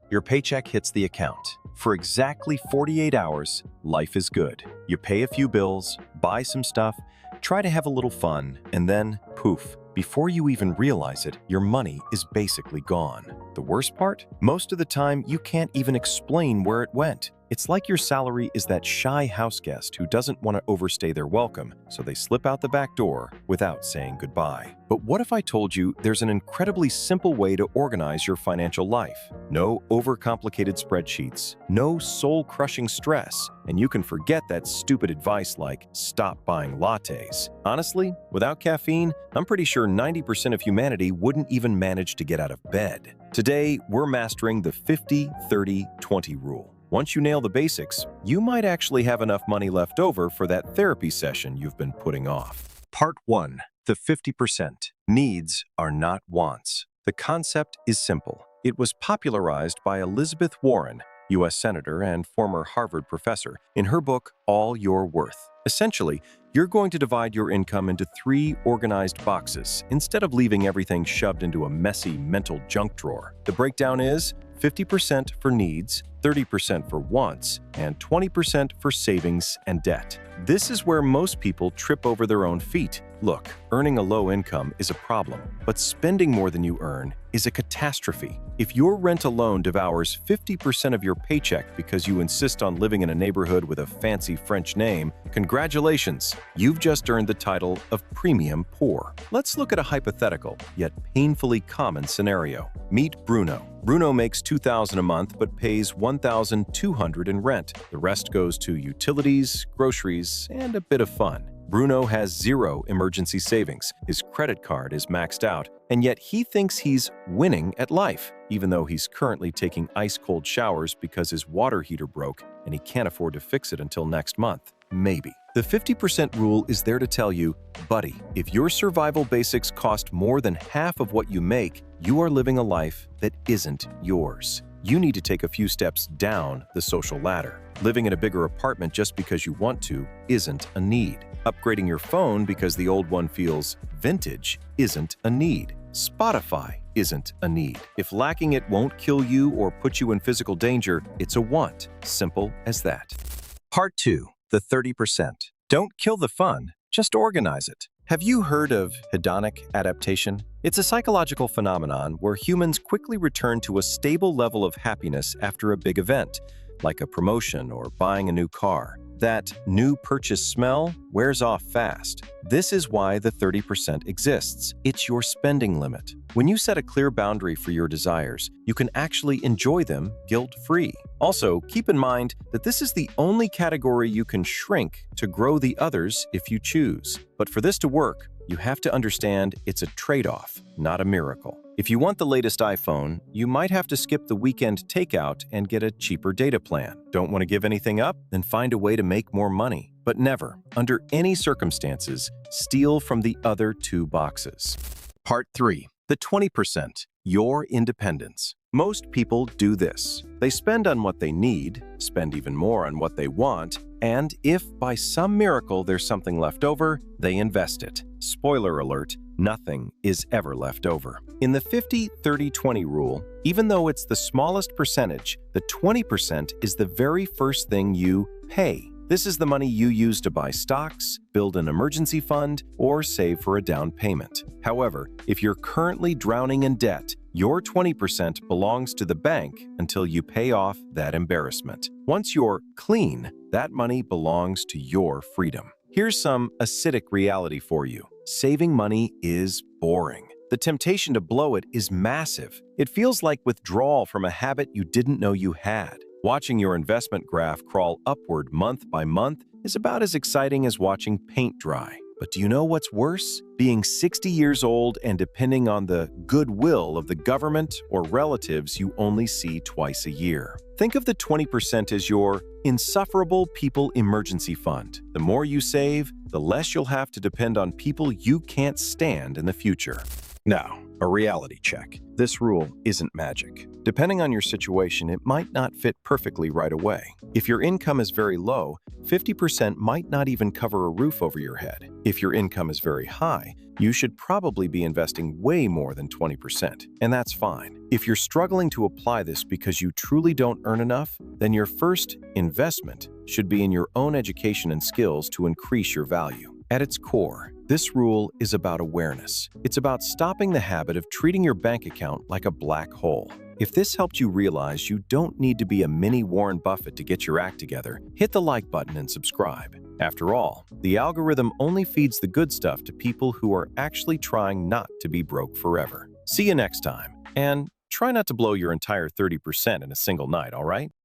Your paycheck hits the account. For exactly 48 hours, life is good. You pay a few bills, buy some stuff, try to have a little fun, and then, poof, before you even realize it, your money is basically gone. The worst part? Most of the time, you can't even explain where it went. It's like your salary is that shy house guest who doesn't want to overstay their welcome, so they slip out the back door without saying goodbye. But what if I told you there's an incredibly simple way to organize your financial life? No overcomplicated spreadsheets, no soul-crushing stress, and you can forget that stupid advice like stop buying lattes. Honestly, without caffeine, I'm pretty sure 90% of humanity wouldn't even manage to get out of bed. Today, we're mastering the 50-30-20 rule. Once you nail the basics, you might actually have enough money left over for that therapy session you've been putting off. Part 1. The 50%. Needs are not wants. The concept is simple. It was popularized by Elizabeth Warren, U.S. Senator and former Harvard professor, in her book, All Your Worth. Essentially, you're going to divide your income into 3 organized boxes instead of leaving everything shoved into a messy mental junk drawer. The breakdown is 50% for needs, 30% for wants, and 20% for savings and debt. This is where most people trip over their own feet. Look, earning a low income is a problem, but spending more than you earn is a catastrophe. If your rent alone devours 50% of your paycheck because you insist on living in a neighborhood with a fancy French name, congratulations, you've just earned the title of premium poor. Let's look at a hypothetical, yet painfully common scenario. Meet Bruno. Bruno makes $2,000 a month but pays $1,200 in rent. The rest goes to utilities, groceries, and a bit of fun. Bruno has 0 emergency savings, his credit card is maxed out, and yet he thinks he's winning at life, even though he's currently taking ice-cold showers because his water heater broke and he can't afford to fix it until next month. Maybe. The 50% rule is there to tell you, buddy, if your survival basics cost more than half of what you make, you are living a life that isn't yours. You need to take a few steps down the social ladder. Living in a bigger apartment just because you want to isn't a need. Upgrading your phone because the old one feels vintage isn't a need. Spotify isn't a need. If lacking it won't kill you or put you in physical danger, it's a want. Simple as that. Part 2. The 30%. Don't kill the fun, just organize it. Have you heard of hedonic adaptation? It's a psychological phenomenon where humans quickly return to a stable level of happiness after a big event, like a promotion or buying a new car. That new purchase smell wears off fast. This is why the 30% exists. It's your spending limit. When you set a clear boundary for your desires, you can actually enjoy them guilt-free. Also, keep in mind that this is the only category you can shrink to grow the others if you choose. But for this to work, you have to understand it's a trade-off, not a miracle. If you want the latest iPhone, you might have to skip the weekend takeout and get a cheaper data plan. Don't want to give anything up? Then find a way to make more money. But never, under any circumstances, steal from the other 2 boxes. Part 3. The 20%. Your independence. Most people do this. They spend on what they need, spend even more on what they want, and if by some miracle there's something left over, they invest it. Spoiler alert, nothing is ever left over. In the 50-30-20 rule, even though it's the smallest percentage, the 20% is the very first thing you pay. This is the money you use to buy stocks, build an emergency fund, or save for a down payment. However, if you're currently drowning in debt, your 20% belongs to the bank until you pay off that embarrassment. Once you're clean, that money belongs to your freedom. Here's some acidic reality for you. Saving money is boring. The temptation to blow it is massive. It feels like withdrawal from a habit you didn't know you had. Watching your investment graph crawl upward month by month is about as exciting as watching paint dry. But do you know what's worse? Being 60 years old and depending on the goodwill of the government or relatives you only see twice a year. Think of the 20% as your insufferable people emergency fund. The more you save, the less you'll have to depend on people you can't stand in the future. Now, a reality check. This rule isn't magic. Depending on your situation, it might not fit perfectly right away. If your income is very low, 50% might not even cover a roof over your head. If your income is very high, You should probably be investing way more than 20%, and that's fine. If you're struggling to apply this because you truly don't earn enough, then your first investment should be in your own education and skills to increase your value. At its core, this rule is about awareness. It's about stopping the habit of treating your bank account like a black hole. If this helped you realize you don't need to be a mini Warren Buffett to get your act together, hit the like button and subscribe. After all, the algorithm only feeds the good stuff to people who are actually trying not to be broke forever. See you next time, and try not to blow your entire 30% in a single night, all right?